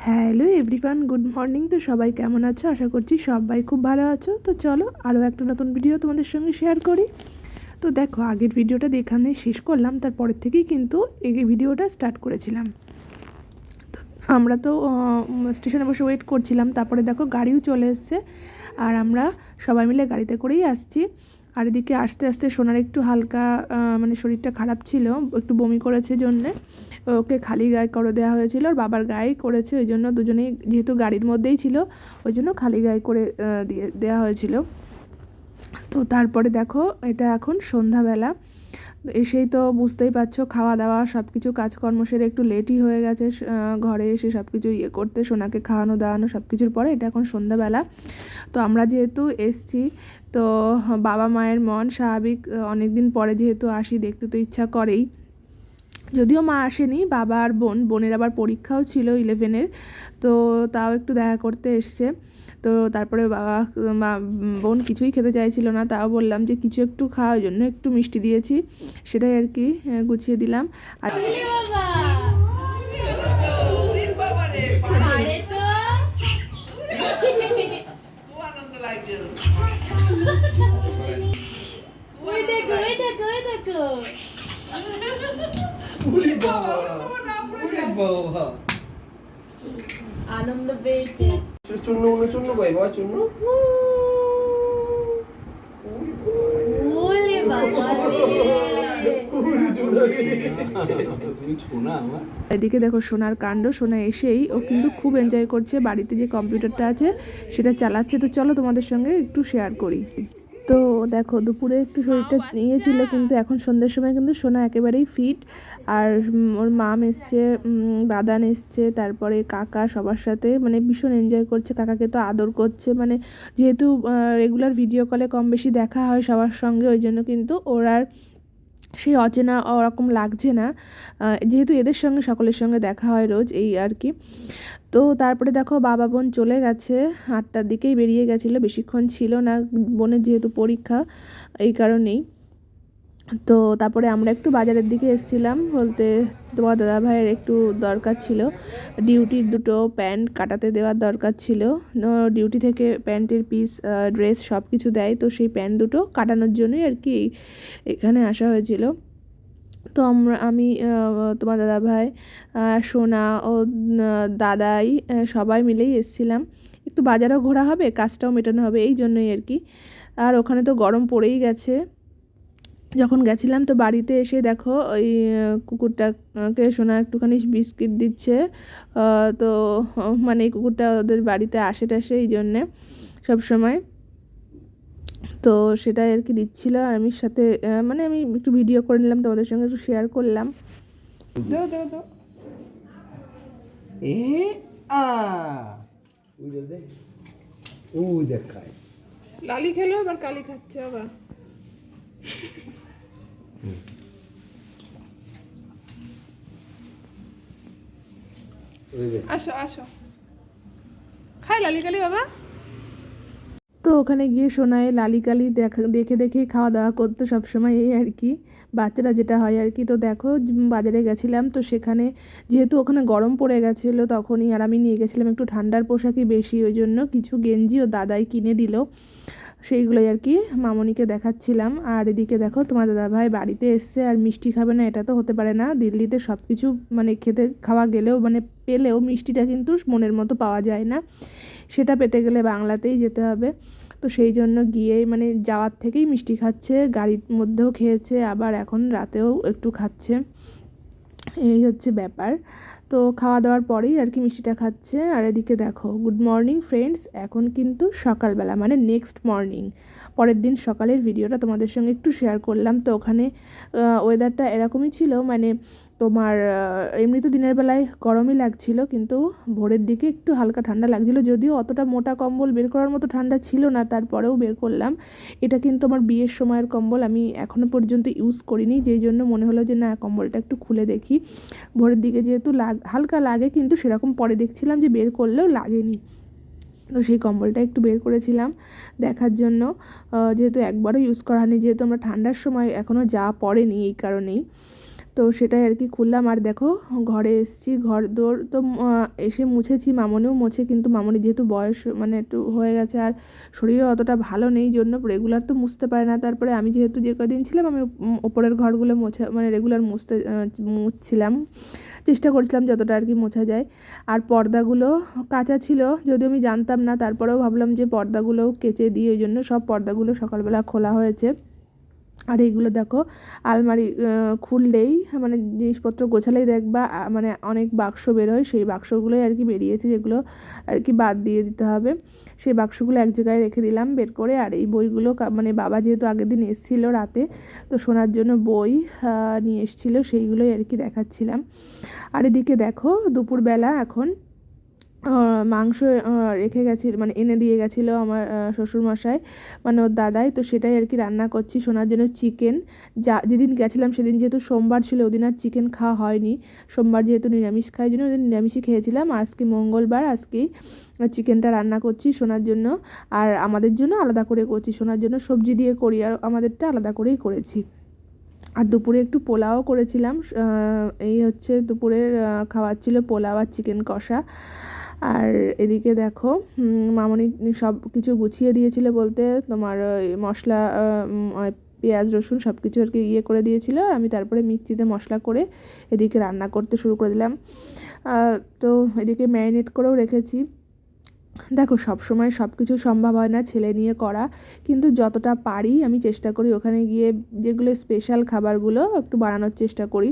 Hello everyone, good morning. তো সবাই কেমন আছো? আশা করছি সবাই খুব ভালো আছো। তো চলো আরও একটা নতুন ভিডিও তোমাদের সঙ্গে শেয়ার করি। তো দেখো, আগের ভিডিওটা এখানে শেষ করলাম, তারপরের থেকেই কিন্তু এই ভিডিওটা স্টার্ট করেছিলাম। তো আমরা তো স্টেশনে বসে ওয়েট করছিলাম, তারপরে দেখো গাড়িও চলে এসছে আর আমরা সবাই মিলে গাড়িতে করেই আসছি। আর এদিকে আস্তে আস্তে সোনার একটু হালকা মানে শরীরটা খারাপ ছিল, একটু বমি করেছে জন্যে ওকে খালি গায়ে করে দেওয়া হয়েছিল। আর বাবার গায়ে করেছে, ওই জন্য দুজনেই যেহেতু গাড়ির মধ্যেই ছিল ওই জন্য খালি গায়ে করে দিয়ে দেওয়া হয়েছিল। তো তারপরে দেখো, এটা এখন সন্ধ্যাবেলা। এসেই তো বুঝতেই পারছো, খাওয়া দাওয়া সব কিছু কাজকর্ম সেরে একটু লেটই হয়ে গেছে ঘরে এসে সব কিছু করতে, সোনাকে খাওয়ানো দাওয়ানো সব কিছুর পরে এটা এখন সন্ধ্যাবেলা। তো আমরা যেহেতু এসছি, তো বাবা মায়ের মন স্বাভাবিক, অনেক দিন পরে যেহেতু আসি দেখতে তো ইচ্ছা করেই। যদিও মা আসেনি, বাবা আর বোনের আবার পরীক্ষাও ছিল 11-এর, তো তাও একটু দেখা করতে এসছে। তো তারপরে বোন কিছুই খেতে চাইছিল না, তাও বললাম যে কিছু একটু খাওয়ার জন্য একটু মিষ্টি দিয়েছি, সেটাই আর কি গুছিয়ে দিলাম। আর আনন্দ পেয়েছে। চুন্নু চুন্নু কই বাবা চুন্নু ওলে বাবা এদিকে দেখো সোনার কাণ্ড। সোনা এসেই ও কিন্তু খুব এনজয় করছে, বাড়িতে যে কম্পিউটারটা আছে সেটা চালাচ্ছে। তো চলো তোমাদের সঙ্গে একটু শেয়ার করি। তো দেখো, দুপুরে একটু শরীরটা নিয়েছিল, কিন্তু এখন সন্ধ্যের সময় কিন্তু সোনা একেবারেই ফিট। আর ওর মাম এসছে, দাদান এসছে, তারপরে কাকা, সবার সাথে মানে ভীষণ এনজয় করছে। কাকাকে তো আদর করছে, মানে যেহেতু রেগুলার ভিডিও কলে কম বেশি দেখা হয় সবার সঙ্গে, ওই জন্য কিন্তু ওর আর সেই অচেনা ওরকম লাগছে না, যেহেতু এদের সঙ্গে সকলের সঙ্গে দেখা হয় রোজ, এই আর কি। তো তারপরে দেখো বাবা বোন চলে গেছে, 8টার দিকেই বেরিয়ে গেছিলো, বেশিক্ষণ ছিল না, বোনের যেহেতু পরীক্ষা এই কারণেই। তো তারপরে আমরা একটু বাজারের দিকে এসেছিলাম, বলতে তোমার দাদা ভাইয়ের একটু দরকার ছিল, ডিউটির দুটো প্যান্ট কাটাতে দেওয়ার দরকার ছিল। ডিউটি থেকে প্যান্টের পিস ড্রেস সব কিছু দেয়, তো সেই প্যান্ট দুটো কাটানোর জন্যই আর কি এখানে আসা হয়েছিল। তো আমি তোমার দাদা ভাই, সোনা ও দাদাই সবাই মিলেই এসেছিলাম। একটু বাজারও ঘোরা হবে, কাজটাও মেটানো হবে, এই জন্যই আর কি। আর ওখানে তো গরম পড়েই গেছে। যখন গেছিলাম তো বাড়িতে এসে দেখো ওই কুকুরটাকে সোনা একটুখানি বিস্কিট দিচ্ছে। তো মানে এই কুকুরটা ওদের বাড়িতে আসে টাসে, এই জন্যে সবসময় তো সেটাই আর কি দিচ্ছিল। আর আমি সাথে মানে আমি একটু ভিডিও করে নিলাম, তোমাদের সঙ্গে একটু শেয়ার করলাম। দাও দাও দাও এ আ উড়ে দে ও দেখায় লালি খেলো, আবার কালি খাচ্ছে আবার। আসো আসো, খাই লালি কালি বাবা। তো ওখানে গিয়ে সোনায় লালি কালি দেখে দেখেই খাওয়া দাওয়া করতো সবসময়, এই আর কি বাচ্চারা যেটা হয় আর কি। তো দেখো বাজারে গেছিলাম, তো সেখানে যেহেতু ওখানে গরম পড়ে গেছিলো তখনই, আর আমি নিয়ে গেছিলাম একটু ঠান্ডার পোশাকই বেশি, ওই জন্য কিছু গেঞ্জি ও দাদাই কিনে দিল, সেইগুলোই আর কি মামনিকে দেখাচ্ছিলাম। আর এদিকে দেখো তোমার দাদাভাই বাড়িতে এসছে, আর মিষ্টি খাবে না এটা তো হতে পারে না। দিল্লিতে সব কিছু মানে খাওয়া গেলেও মানে পেলেও মিষ্টিটা কিন্তু মনের মতো পাওয়া যায় না, সেটা পেতে গেলে বাংলাতেই যেতে হবে। তো সেই জন্য গিয়েই মানে যাওয়ার থেকেই মিষ্টি খাচ্ছে, গাড়ির মধ্যেও খেয়েছে, আবার এখন রাতেও একটু খাচ্ছে, এই হচ্ছে ব্যাপার। তো খাওয়া দাওয়ার পরেই আর কি মিষ্টিটা খাচ্ছে। আর এদিকে দেখো, গুড মর্নিং ফ্রেন্ডস, এখন কিন্তু সকালবেলা মানে নেক্সট মর্নিং, পরের দিন সকালের ভিডিওটা তোমাদের সঙ্গে একটু শেয়ার করলাম। তো ওখানে ওয়েদারটা এরকমই ছিল, মানে তোমার এমনি তো দিনের বেলায় গরমই লাগছিল, কিন্তু ভোরের দিকে একটু হালকা ঠান্ডা লাগছিলো, যদিও অতটা মোটা কম্বল বের করার মতো ঠান্ডা ছিল না, তারপরেও বের করলাম। এটা কিন্তু আমার বিয়ের সময়ের কম্বল, আমি এখনও পর্যন্ত ইউজ করিনি, যেই জন্য মনে হলো যে না, কম্বলটা একটু খুলে দেখি। ভোরের দিকে যেহেতু হালকা লাগে, কিন্তু সেরকম পরে দেখছিলাম যে বের করলেও লাগেনি, তো সেই কম্বলটা একটু বের করেছিলাম দেখার জন্য, যেহেতু একবারও ইউজ করা হয়নি, যেহেতু আমরা ঠান্ডার সময় এখনও যা পড়েনি এই কারণেই। তো সেটাই আর কি খুললাম। আর দেখো ঘরে এসেছি, ঘর দোর তো এসে মুছেছি, মামনিও মোছে, কিন্তু মামনি যেহেতু বয়স মানে একটু হয়ে গেছে আর শরীরও অতটা ভালো নেই জন্য রেগুলার তো মুছতে পারে না। তারপরে আমি যেহেতু যে কদিন ছিলাম আমি ওপরের ঘরগুলো মোছা মানে রেগুলার মুছছিলাম, চেষ্টা করছিলাম যতটা আর কি মোছা যায়। আর পর্দাগুলো কাচা ছিল, যদিও আমি জানতাম না, তারপরেও ভাবলাম যে পর্দাগুলোও কেচে দিই, ওই জন্য সব পর্দাগুলো সকালবেলা খোলা হয়েছে। আর এইগুলো দেখো আলমারি খুললেই মানে জিনিসপত্র গোছালেই দেখবা মানে অনেক বাক্স বেরোয়, সেই বাক্সগুলোই আর কি বেরিয়েছে, যেগুলো আর কি বাদ দিয়ে দিতে হবে। সেই বাক্সগুলো এক জায়গায় রেখে দিলাম বের করে। আর এই বইগুলো মানে বাবা যেহেতু আগের দিন এসেছিলো রাতে, তো শোনার জন্য বই নিয়ে এসেছিলো, সেইগুলোই আর কি দেখাচ্ছিলাম। আর এদিকে দেখো দুপুরবেলা এখন মাংস রেখে গেছিল মানে এনে দিয়ে গেছিলো আমার শ্বশুরমশাই, মানে ওর দাদাই, তো সেটাই আর কি রান্না করছি শোনার জন্য। চিকেন যেদিন গেছিলাম সেদিন যেহেতু সোমবার ছিল, ওদিন আর চিকেন খাওয়া হয়নি, সোমবার যেহেতু নিরামিষ খাই জন্য ওদিন নিরামিষই খেয়েছিলাম। আজকে মঙ্গলবার, আজকেই চিকেনটা রান্না করছি শোনার জন্য। আর আমাদের জন্য আলাদা করে করছি, শোনার জন্য সবজি দিয়ে করি আর আমাদেরটা আলাদা করেই করেছি। আর দুপুরে একটু পোলাও করেছিলাম, এই হচ্ছে দুপুরের খাবার ছিল পোলাও আর চিকেন কষা। আর এদিকে দেখো মামনি সব কিছু গুছিয়ে দিয়েছিল বলতে তোমার মশলা পেঁয়াজ রসুন সব কিছু আর কি করে দিয়েছিল। আমি তারপরে মিক্সিতে মশলা করে এদিকে রান্না করতে শুরু করে দিলাম। তো এদিকে ম্যারিনেট করেও রেখেছি। দেখো সব সময় সব কিছু সম্ভব হয় না ছেলে নিয়ে করা, কিন্তু যতটা পারি আমি চেষ্টা করি ওখানে গিয়ে যেগুলো স্পেশাল খাবারগুলো একটু বানানোর চেষ্টা করি।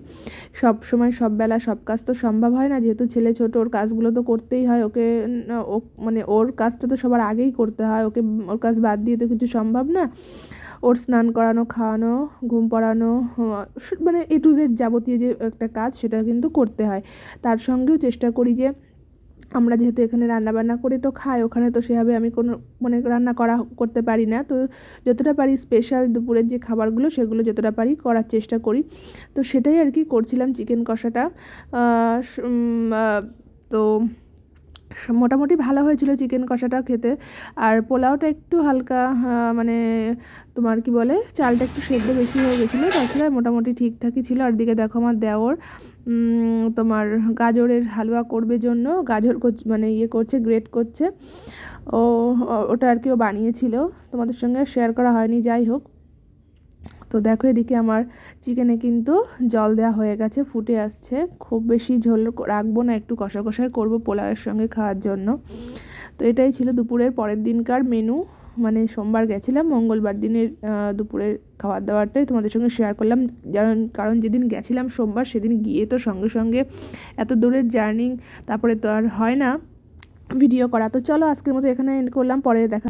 সব সময় সব বেলা সব কাজ তো সম্ভব হয় না, যেহেতু ছেলে ছোট, ওর কাজগুলো তো করতেই হয়, ওকে ও মানে ওর কাজটা তো সবার আগেই করতে হয়, ওর কাজ বাদ দিয়ে তো কিছু সম্ভব না। ওর স্নান করানো, খাওয়ানো, ঘুম পাড়ানো, মানে এ টু জেড যাবতীয় যে একটা কাজ সেটা কিন্তু করতে হয়। তার সঙ্গেও চেষ্টা করি যে আমরা যেহেতু এখানে রান্নাবান্না করি তো খাই, ওখানে তো সেভাবে আমি কোনো মানে রান্না করতে পারি না, তো যতটা পারি স্পেশাল দুপুরের যে খাবারগুলো সেগুলো যতটা পারি করার চেষ্টা করি। তো সেটাই আর কি করছিলাম চিকেন কষাটা। তো মোটামুটি ভালো হয়েছিল চিকেন কষাটা খেতে। আর পোলাওটা একটু হালকা মানে তোমার কি বলে চালটা একটু সেদ্ধ বেশি হয়ে গেছিলো, তাছাড়া মোটামুটি ঠিকঠাকই ছিল। আর দিকে দেখো আমার দেওর তোমার গাজরের হালুয়া করবে জন্য গাজর মানে করছে, গ্রেট করছে। ওটা আর কি ও বানিয়েছিল, তোমাদের সঙ্গে শেয়ার করা হয়নি, যাই হোক। তো দেখো এদিকে আমার চিকেনে কিন্তু জল দেওয়া হয়ে গেছে, ফুটে আসছে। খুব বেশি ঝোল রাখবো না, একটু কষা কষাই করবো পোলাওয়ের সঙ্গে খাওয়ার জন্য। তো এটাই ছিল দুপুরের পরের দিনকার মেনু, মানে সোমবার গেছিলাম, মঙ্গলবার দিনের দুপুরের খাবার দাবারটাই তোমাদের সঙ্গে শেয়ার করলাম। কারণ যেদিন গেছিলাম সোমবার সেদিন গিয়ে তো সঙ্গে সঙ্গে এত দূরের জার্নি তারপরে তো আর হয় না ভিডিও করা। তো চলো আজকের মতো এখানে এন্ড করলাম, পরে দেখা